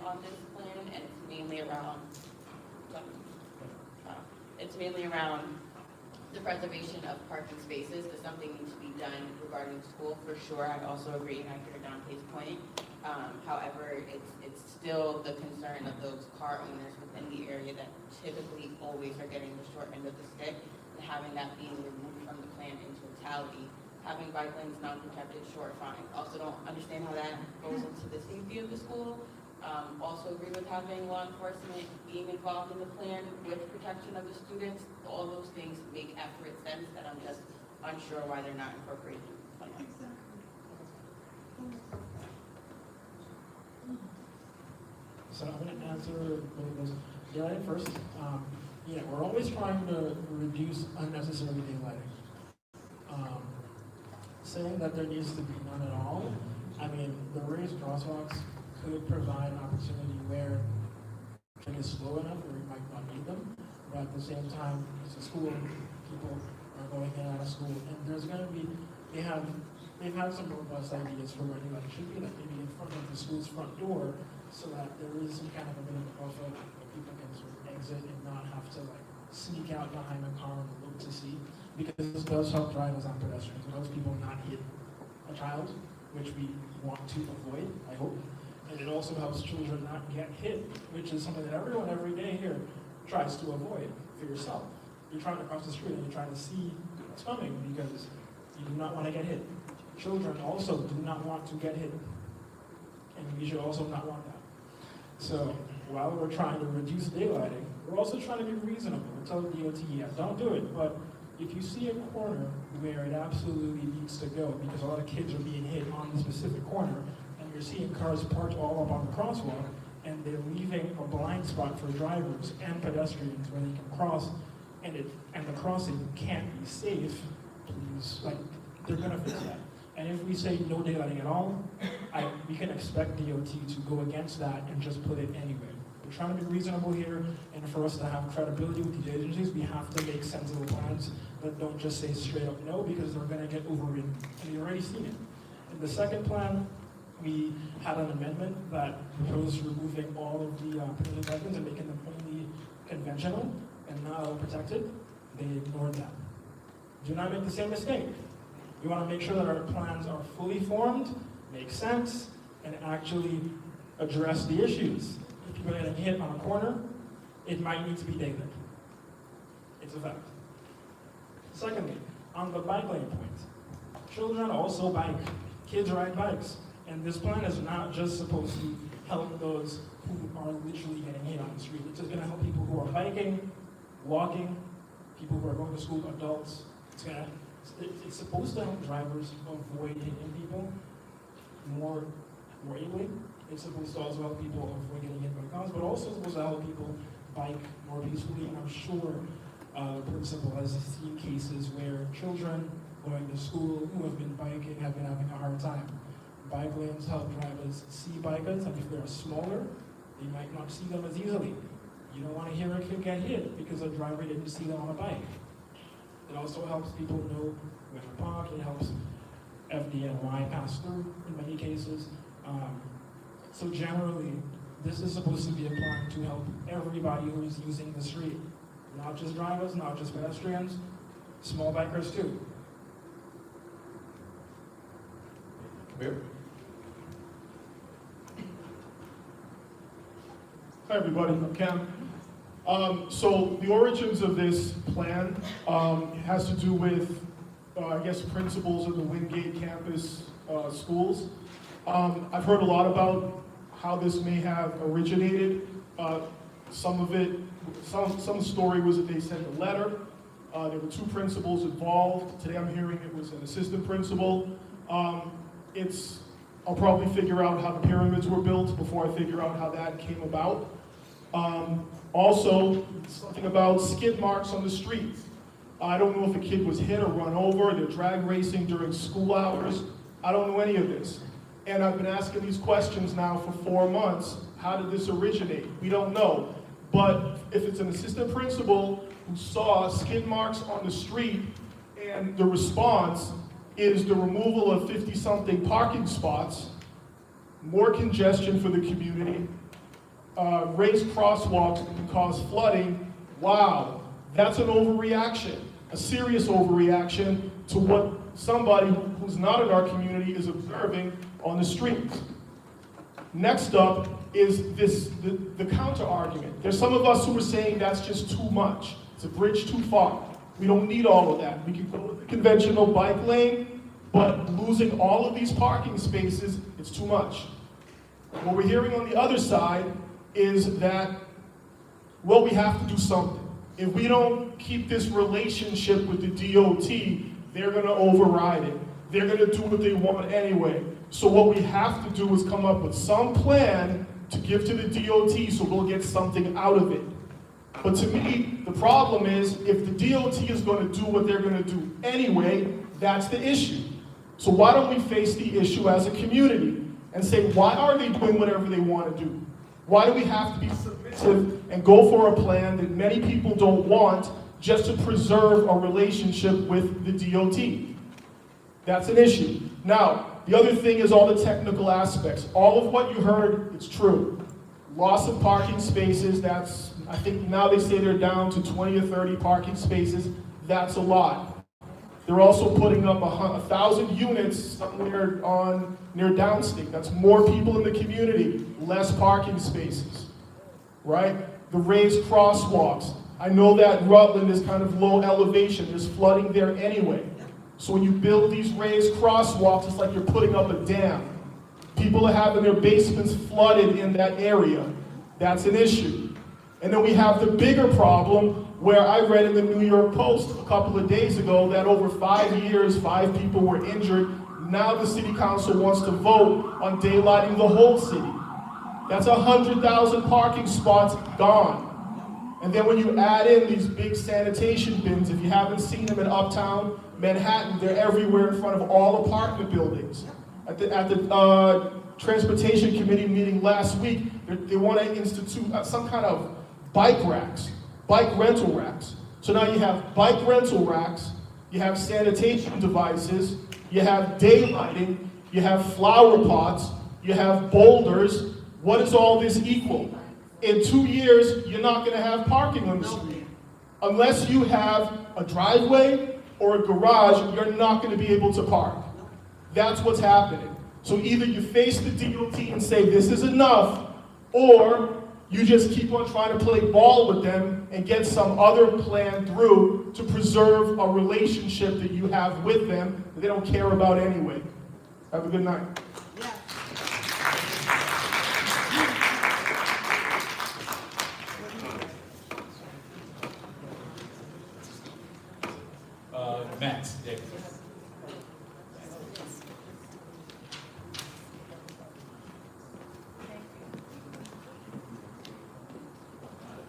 on this plan, and it's mainly around the preservation of parking spaces, but something needs to be done regarding school for sure. I also agree, and I hear Dante's point. However, it's still the concern of those car owners within the area that typically always are getting the short end of the stick, and having that being removed from the plan in totality. Having bike lanes non-protected, short fine. Also don't understand how that goes into the safety of the school. Also agree with having law enforcement being involved in the plan with protection of the students. All those things make accurate sense that I'm just unsure why they're not incorporated in the plan. So I'm going to answer both of those. Daylighting first. Yeah, we're always trying to reduce unnecessary daylighting. Saying that there needs to be none at all, I mean, the raised crosswalks could provide an opportunity where it is slow enough where we might not need them, but at the same time, it's a school, people are going in and out of school, and there's going to be, they've had some robust ideas for where daylighting should be, like maybe in front of the school's front door, so that there is some kind of a bit of a buffer where people can sort of exit and not have to like sneak out behind a car and look to see, because this does help drivers and pedestrians. It helps people not hit a child, which we want to avoid, I hope. And it also helps children not get hit, which is something that everyone every day here tries to avoid for yourself. You're trying to cross the street and you're trying to see what's coming because you do not want to get hit. Children also do not want to get hit. And we should also not want that. So while we're trying to reduce daylighting, we're also trying to be reasonable. We're telling DOT, yeah, don't do it, but if you see a corner where it absolutely needs to go because a lot of kids are being hit on the specific corner, and you're seeing cars parked all up on the crosswalk, and they're leaving a blind spot for drivers and pedestrians where they can cross, and the crossing can't be safe, please, like, they're gonna fix that. And if we say no daylighting at all, we can expect DOT to go against that and just put it anyway. We're trying to be reasonable here, and for us to have credibility with these agencies, we have to make sensible plans that don't just say straight up no, because they're going to get overridden, and we've already seen it. In the second plan, we had an amendment that proposed removing all of the permitted weapons and making them only conventional and not all protected. They ignored that. Do not make the same mistake. We want to make sure that our plans are fully formed, make sense, and actually address the issues. If people are getting hit on a corner, it might need to be daylit. It's a fact. Secondly, on the bike lane point, children also bike. Kids ride bikes. And this plan is not just supposed to help those who are literally getting hit on the street. It's just going to help people who are biking, walking, people who are going to school, adults. It's supposed to help drivers avoid hitting people more ably. It's supposed to also help people avoid getting hit by cars, but also supposed to help people bike more peacefully. And I'm sure the principal has seen cases where children going to school who have been biking have been having a hard time. Bike lanes help drivers see bikers, and if they're smaller, they might not see them as easily. You don't want to hear a kid get hit because a driver didn't see them on a bike. It also helps people know where to park. It helps FDNY pass through in many cases. So generally, this is supposed to be a plan to help everybody who is using the street. Not just drivers, not just pedestrians, small bikers too. Here. Hi everybody, I'm Cam. So the origins of this plan has to do with, I guess, principals of the Wingate campus schools. I've heard a lot about how this may have originated. Some story was that they sent a letter. There were two principals involved. Today I'm hearing it was an assistant principal. I'll probably figure out how the pyramids were built before I figure out how that came about. Also, something about skid marks on the street. I don't know if a kid was hit or run over. They're drag racing during school hours. I don't know any of this. And I've been asking these questions now for 4 months. How did this originate? We don't know. But if it's an assistant principal who saw skid marks on the street and the response is the removal of 50-something parking spots, more congestion for the community, raised crosswalks can cause flooding, wow, that's an overreaction, a serious overreaction to what somebody who's not in our community is observing on the streets. Next up is the counter argument. There's some of us who are saying that's just too much. It's a bridge too far. We don't need all of that. We can go with the conventional bike lane, but losing all of these parking spaces, it's too much. What we're hearing on the other side is that, well, we have to do something. If we don't keep this relationship with the DOT, they're gonna override it. They're gonna do what they want anyway. So what we have to do is come up with some plan to give to the DOT so we'll get something out of it. But to me, the problem is if the DOT is gonna do what they're gonna do anyway, that's the issue. So why don't we face the issue as a community and say, why are they doing whatever they want to do? Why do we have to be submissive and go for a plan that many people don't want just to preserve a relationship with the DOT? That's an issue. Now, the other thing is all the technical aspects. All of what you heard, it's true. Loss of parking spaces, that's, I think now they say they're down to 20 or 30 parking spaces. That's a lot. They're also putting up 1,000 units somewhere near Downstate. That's more people in the community, less parking spaces, right? The raised crosswalks. I know that Rutland is kind of low elevation. There's flooding there anyway. So when you build these raised crosswalks, it's like you're putting up a dam. People are having their basements flooded in that area. That's an issue. And then we have the bigger problem where I read in the New York Post a couple of days ago that over 5 years, 5 people were injured. Now the city council wants to vote on daylighting the whole city. That's 100,000 parking spots gone. And then when you add in these big sanitation bins, if you haven't seen them in Uptown Manhattan, they're everywhere in front of all apartment buildings. At the Transportation Committee meeting last week, they want to institute some kind of bike racks, bike rental racks. So now you have bike rental racks, you have sanitation devices, you have daylighting, you have flower pots, you have boulders. What does all this equal? In 2 years, you're not going to have parking on the street. Unless you have a driveway or a garage, you're not going to be able to park. That's what's happening. So either you face the DOT and say this is enough, or you just keep on trying to play ball with them and get some other plan through to preserve a relationship that you have with them that they don't care about anyway. Have a good night. Max, Dave.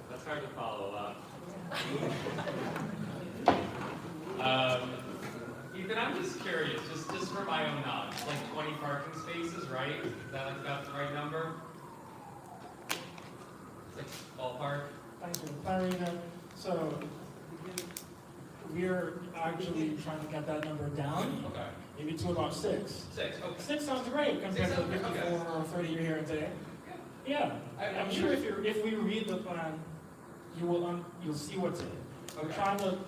That's hard to follow up. Ethan, I'm just curious, just for my own knowledge, like 20 parking spaces, right? Is that like about the right number? It's like ballpark? Thank you, Clarina. So we're actually trying to get that number down, Okay. maybe to about 6. 6, okay. 6 sounds great compared to sounds the great, 54 or 30 you're hearing today. Yeah, I'm sure if we read the plan, you'll see what's in it. We're Okay. trying to,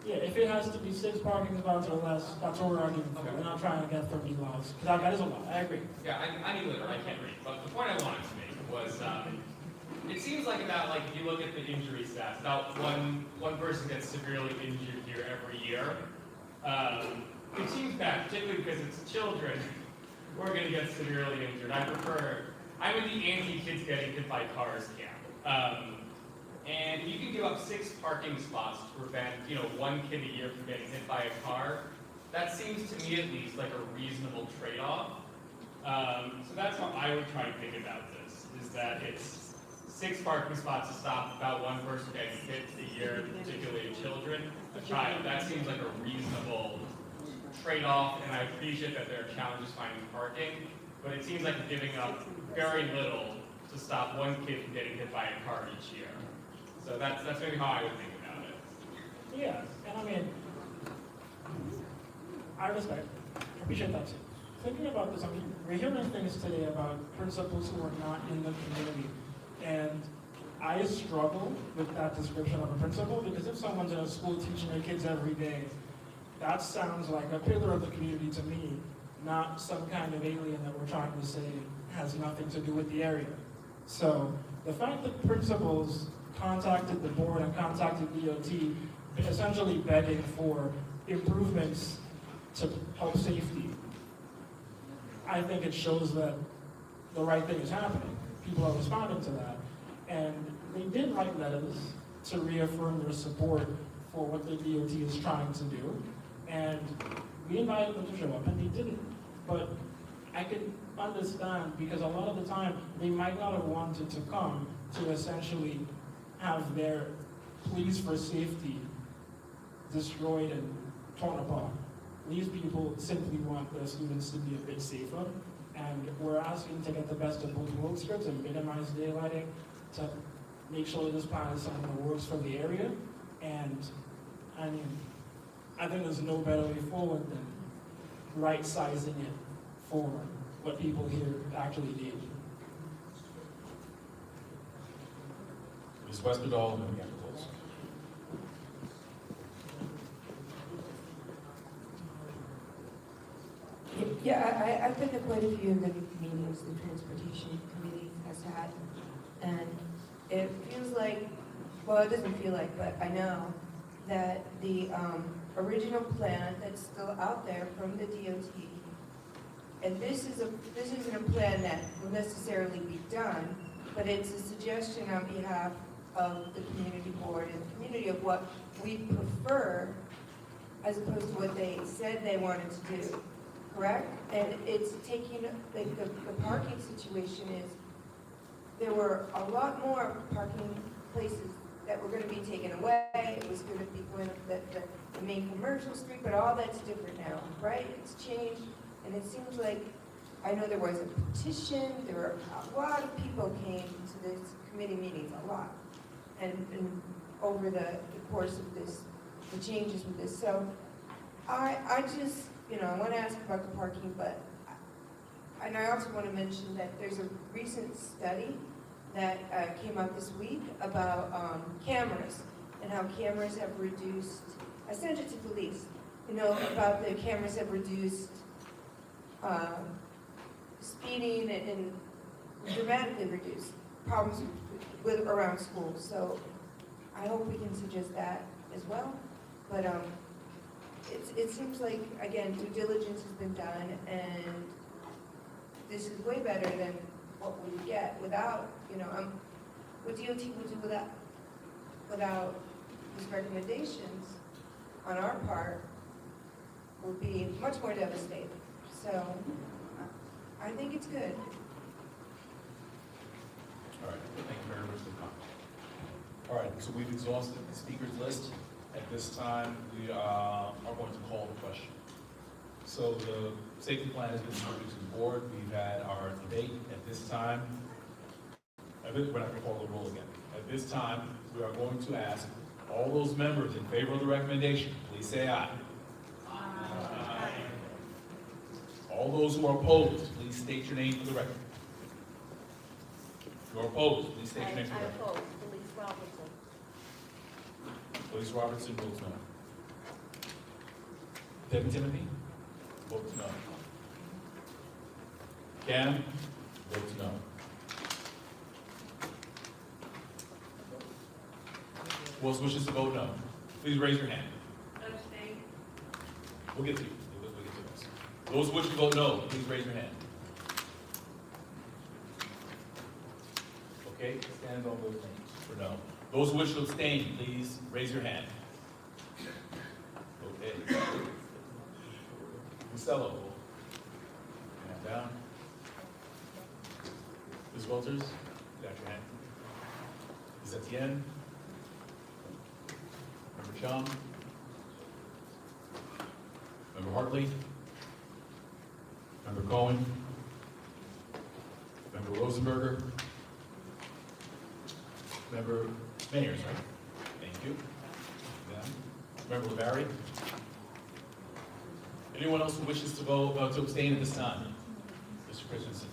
if it has to be 6 parking spots or less, that's what we're arguing for. Okay. We're not trying to get 30 laws, because that is a lot, I agree. Yeah, I need literally, I can't read. But the point I wanted to make was, it seems like about, like, if you look at the injury stats, about one person gets severely injured here every year. It seems bad, particularly because it's children who are going to get severely injured. I'm in the anti-kids getting hit by cars camp. And you can give up 6 parking spots to prevent, 1 kid a year from getting hit by a car. That seems to me at least like a reasonable trade-off. So that's how I would try and think about this, is that it's 6 parking spots to stop about 1 person getting hit a year, particularly children, a child. That seems like a reasonable trade-off, and I appreciate that there are challenges finding parking, but it seems like you're giving up very little to stop 1 kid from getting hit by a car each year. So that's maybe how I would think about it. Yeah, and I mean, I respect, appreciate that too. Thinking about this, we're hearing things today about principals who are not in the community. And I struggle with that description of a principal because if someone's in a school teaching their kids every day, that sounds like a pillar of the community to me, not some kind of alien that we're trying to say has nothing to do with the area. So the fact that principals contacted the board and contacted DOT, essentially begging for improvements to help safety, I think it shows that the right thing is happening. People are responding to that. And they did write letters to reaffirm their support for what the DOT is trying to do. And we invited them to show up, and they didn't. But I can understand, because a lot of the time, they might not have wanted to come to essentially have their pleas for safety destroyed and torn apart. These people simply want their students to be a bit safer, and we're asking to get the best of both worlds here to minimize daylighting, to make sure this plan is something that works for the area. And I mean, I think there's no better way forward than right-sizing it for what people here actually need. Ms. Westerdahl, and then we have to close. Yeah, I've been to quite a few of the meetings the Transportation Committee has had, and it feels like, well, it doesn't feel like, but I know that the original plan that's still out there from the DOT, and this isn't a plan that will necessarily be done, but it's a suggestion on behalf of the community board and the community of what we prefer as opposed to what they said they wanted to do. Correct? And it's taking, like, the parking situation is, there were a lot more parking places that were gonna be taken away. It was gonna be going up the main commercial street, but all that's different now, right? It's changed, and it seems like, I know there was a petition, there were a lot of people came to this committee meetings, a lot. And over the course of this, the changes with this. So I just, I want to ask about the parking, but, and I also want to mention that there's a recent study that came out this week about cameras and how cameras have reduced, I sent it to police, about the cameras have reduced speeding and dramatically reduced problems around schools. So I hope we can suggest that as well. But it seems like, again, due diligence has been done, and this is way better than what we would get without, what DOT would do without these recommendations on our part would be much more devastating. So I think it's good. All right, thank you very much for the comment. All right, so we've exhausted the speakers list. At this time, we are going to call the question. So the safety plan has been submitted to the board. We've had our debate. At this time, we're not going to call the roll again. At this time, we are going to ask all those members in favor of the recommendation, please say aye. Aye. All those who are opposed, please state your name for the record. If you're opposed, please state your name for the record. I oppose. Elise Robertson. Elise Robertson votes no. Debbie Timothy votes no. Cam votes no. Who else wishes to vote no? Please raise your hand. Abstain. We'll get to you. We'll get to this. Those who wish to vote no, please raise your hand. Okay, stand on those names for no. Those who wish to abstain, please raise your hand. Okay. Costello. Hand down. Ms. Walters, you got your hand. Ms. Etienne. Member Chong. Member Hartley. Member Cohen. Member Rosenberger. Member Mayers, right? Thank you. Yeah. Member Barry. Anyone else who wishes to vote, to abstain at this time? Mr. Christensen.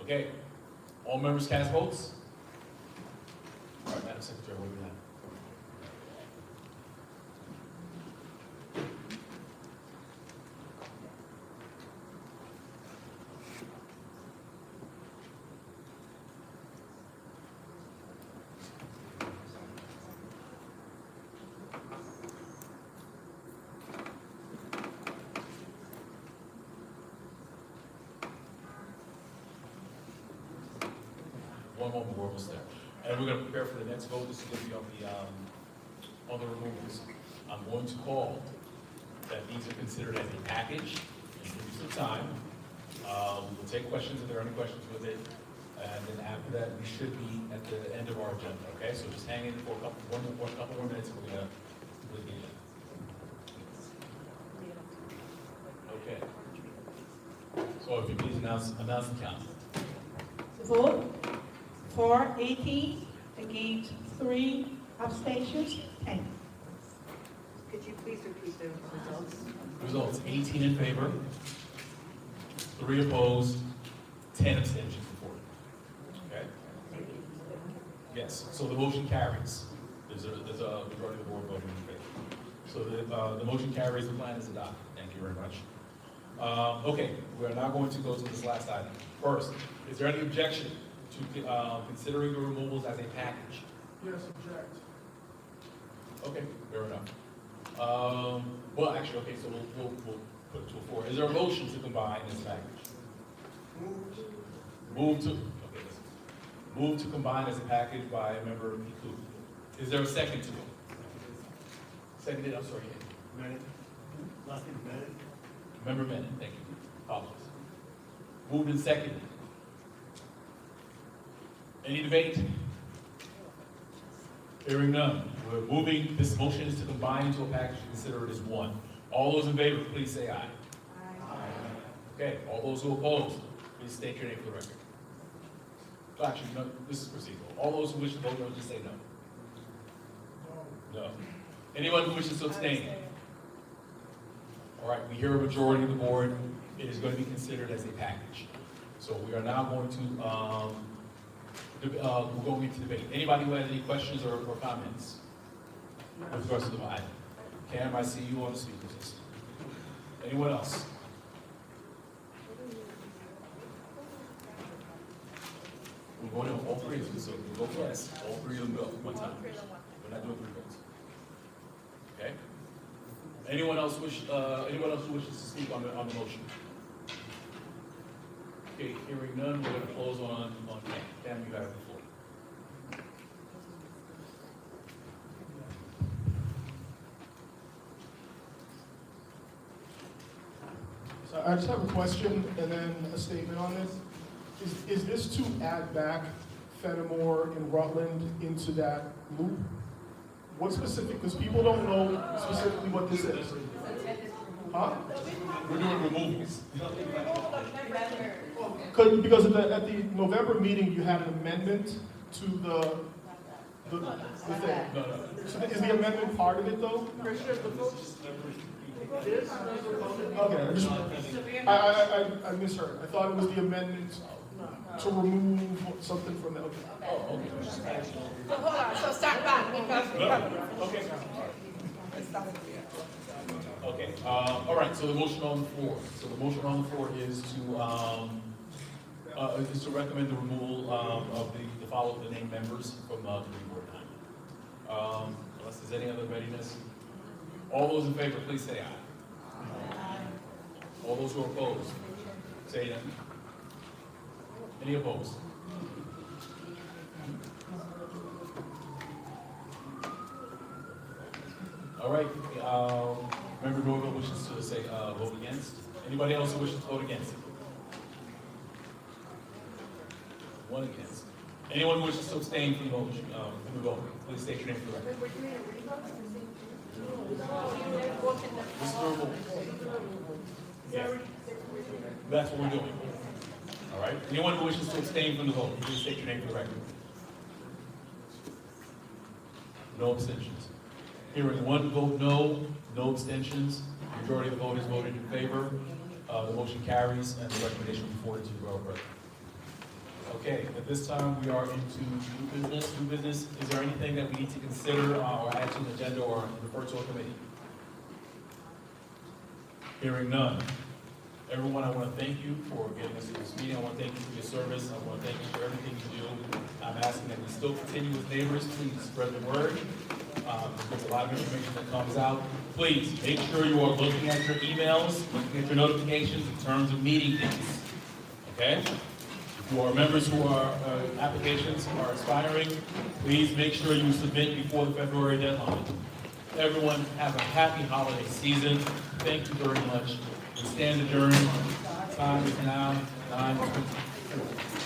Okay, all members cast votes? All right, Madam Secretary, what do we have? One moment, we're almost there. And we're gonna prepare for the next vote. This is gonna be on the removals. I'm going to call that these are considered as a package, in the interest of time. We'll take questions if there are any questions with it. And then after that, we should be at the end of our agenda, okay? So just hang in for a couple more minutes, and we're gonna complete the agenda. Okay. So if you please announce the count. Vote for 18, against 3, abstentions 10. Could you please repeat the results? Results, 18 in favor, 3 opposed, 10 abstentions reported. Okay? Yes, so the motion carries. There's a majority of the board voting in favor. So the motion carries, the plan is adopted. Thank you very much. Okay, we are now going to go to this last item. First, is there any objection to considering the removals as a package? Yes, object. Okay, fair enough. Well, actually, okay, so we'll put it to a 4. Is there a motion to combine this package? Move to, okay, listen. Move to combine as a package by member Piku. Is there a second to it? Seconded, I'm sorry. Bennett. Last name Bennett. Member Bennett, thank you. Apologies. Moved and seconded. Any debate? Hearing none. We're moving, this motion is to combine into a package and consider it as one. All those in favor, please say aye. Okay, all those who oppose, please state your name for the record. Well, actually, no, this is procedural. All those who wish to vote no, just say no. No. Anyone who wishes to abstain? All right, we hear a majority of the board. It is going to be considered as a package. So we are now going to, we're going into debate. Anybody who has any questions or comments with regards to the item? Cam, I see you on the speakers list. Anyone else? We're going to all 3 of them, so we go fast. All 3 of them go at one time. We're not doing 3 votes. Okay? Anyone else who wishes to speak on the motion? Okay, hearing none, we're going to close on Cam. Cam, you have the floor. So I just have a question and then a statement on this. Is this to add back Fenimore and Rutland into that loop? What specific, because people don't know specifically what this is. Huh? We're doing removals. Because at the November meeting, you had an amendment to the thing. No. So is the amendment part of it though? Okay, I misheard. I thought it was the amendment to remove something from the, okay. Oh, okay. Hold on, so start back because we have. Okay. Okay, all right, so the motion on the floor. So the motion on the floor is to recommend the removal of the named members from the committee board time. Unless there's any other readiness. All those in favor, please say aye. All those who are opposed, say no. Any opposed? All right, Member Norville wishes to say, vote against. Anybody else who wishes to vote against? 1 against. Anyone who wishes to abstain from the motion, from the vote, please state your name for the record. This is the removal. Yes. That's what we're doing. All right, anyone who wishes to abstain from the vote, please state your name for the record. No abstentions. Hearing 1 vote no abstentions. Majority of the vote is voted in favor. The motion carries and the recommendation will be forwarded to the Borough President. Okay, at this time, we are into new business. New business, is there anything that we need to consider or add to the agenda or refer to a committee? Hearing none. Everyone, I want to thank you for getting us to this meeting. I want to thank you for your service. I want to thank you for everything you do. I'm asking that we still continue with neighbors. Please spread the word. There's a lot of information that comes out. Please make sure you are looking at your emails, looking at your notifications in terms of meeting dates. Okay? For members who are, applications are expiring, please make sure you submit before the February deadline. Everyone, have a happy holiday season. Thank you very much. We stand adjourned. Time is now 9:22.